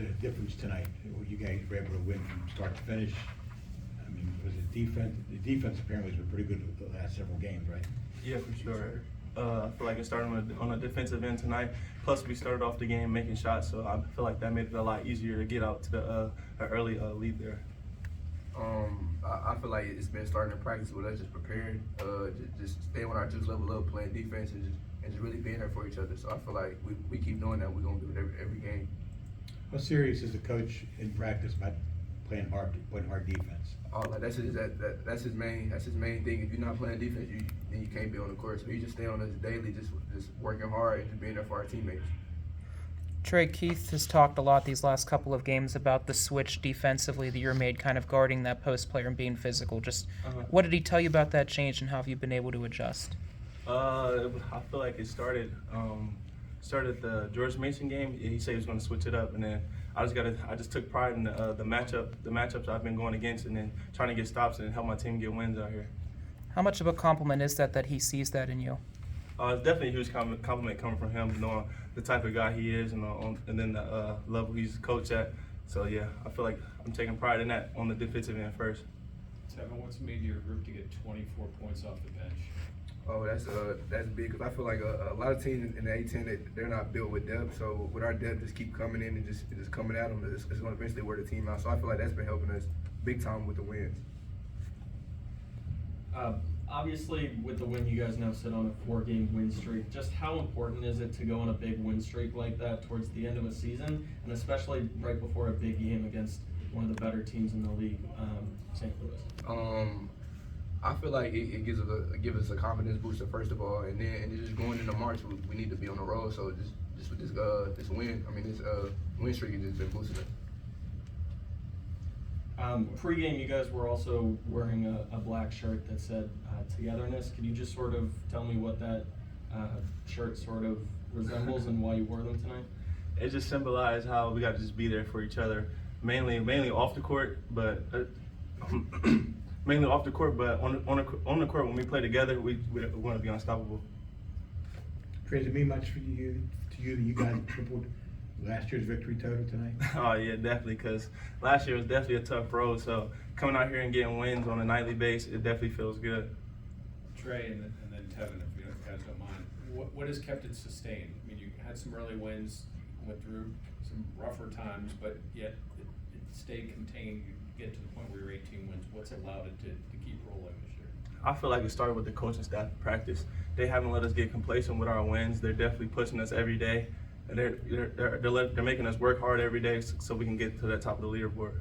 the difference tonight? You guys were able to win from start to finish. I mean, was it defense? The defense apparently has been pretty good the last several games, right? Yeah, for sure. I feel like it started on a defensive end tonight. Plus, we started off the game making shots, so I feel like that made it a lot easier to get out to the early lead there. I feel like it's been starting to practice with us, just preparing, just staying on our just level up, playing defense, and just really being there for each other. So I feel like we keep doing that. We're gonna do it every game. How serious is the coach in practice about playing hard defense? Like that's his main thing. If you're not playing defense, then you can't be on the court. So you just stay on us daily, just working hard and just being there for our teammates. Trey, Keith has talked a lot these last couple of games about the switch defensively that you're made, kind of guarding that post player and being physical. Just what did he tell you about that change, and how have you been able to adjust? I feel like it started the George Mason game. He said he was going to switch it up, and then I just took pride in the matchups I've been going against, and then trying to get stops and help my team get wins out here. How much of a compliment is that he sees that in you? It's definitely a huge compliment coming from him, knowing the type of guy he is, and then the level he's coached at. So yeah, I feel like I'm taking pride in that on the defensive end first. Tevin, what's made your group to get 24 points off the bench? Oh, that's big, because I feel like a lot of teams in the A10, they're not built with depth. So with our depth, just keep coming in and just coming at them, it's going to eventually wear the team out. So I feel like that's been helping us big time with the wins. Obviously, with the win, you guys now sit on a 4-game win streak. Just how important is it to go on a big win streak like that towards the end of a season, and especially right before a big game against one of the better teams in the league, St. Louis? I feel like it gives us a confidence booster, first of all, and then just going into March, we need to be on the road. So just with this win streak has just been boosting us. Pre-game, you guys were also wearing a black shirt that said togetherness. Could you just sort of tell me what that shirt sort of resembles and why you wore them tonight? It just symbolized how we got to just be there for each other, mainly off the court, but mainly off the court. But on the court, when we play together, we want to be unstoppable. Trey, does it mean much to you that you guys tripled last year's victory total tonight? Oh yeah, definitely, because last year was definitely a tough road. So coming out here and getting wins on a nightly basis, it definitely feels good. Trey and then Tevin, if you guys don't mind, what has kept it sustained? I mean, you had some early wins, went through some rougher times, but yet it stayed contained. You get to the point where you're 18 wins. What's allowed it to keep rolling this year? I feel like it started with the coaching staff in practice. They haven't let us get complacent with our wins. They're definitely pushing us every day. And they're making us work hard every day so we can get to the top of the leaderboard.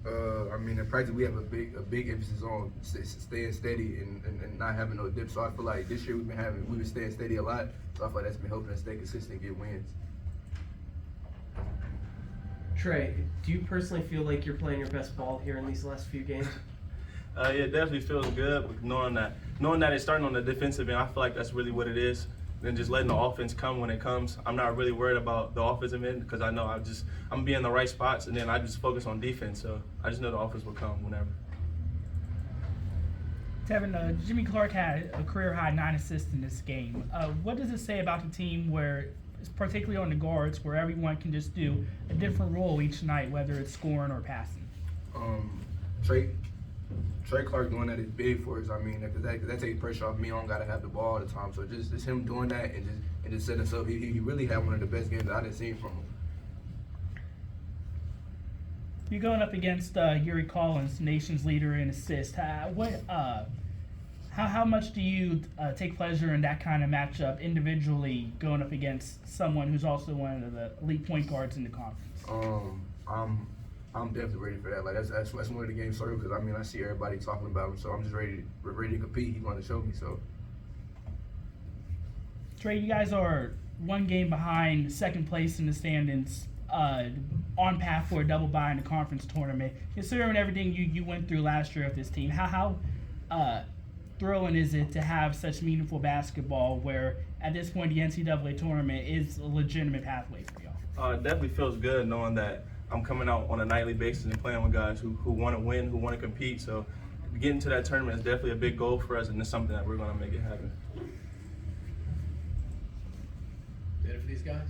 I mean, in practice, we have a big emphasis on staying steady and not having no dip. So I feel like this year we've been staying steady a lot. So I feel like that's been helping us stay consistent and get wins. Trey, do you personally feel like you're playing your best ball here in these last few games? Yeah, it definitely feels good knowing that it's starting on the defensive end. I feel like that's really what it is. And just letting the offense come when it comes. I'm not really worried about the offensive end because I know I'm gonna be in the right spots, and then I just focus on defense. So I just know the offense will come whenever. Tevin, Jimmy Clark had a career-high 9 assists in this game. What does it say about the team where, particularly on the guards, where everyone can just do a different role each night, whether it's scoring or passing? Trey Clark doing that is big for us. I mean, that takes pressure off me. I don't gotta have the ball all the time. So just him doing that and just setting us up. He really had one of the best games that I didn't see from him. You're going up against Yuri Collins, nation's leader in assists. How much do you take pleasure in that kind of matchup individually, going up against someone who's also one of the elite point guards in the conference? I'm definitely ready for that. Like that's one of the game's story, because I mean I see everybody talking about him, so I'm just ready to compete. He's going to show me. So Trey, you guys are 1 game behind second place in the standings, on path for a double bye in the conference tournament. Considering everything you went through last year with this team, how thrilling is it to have such meaningful basketball where at this point the NCAA tournament is a legitimate pathway for y'all? It definitely feels good knowing that I'm coming out on a nightly basis and playing with guys who want to win, who want to compete. So getting to that tournament is definitely a big goal for us, and it's something that we're going to make it happen. Did it for these guys?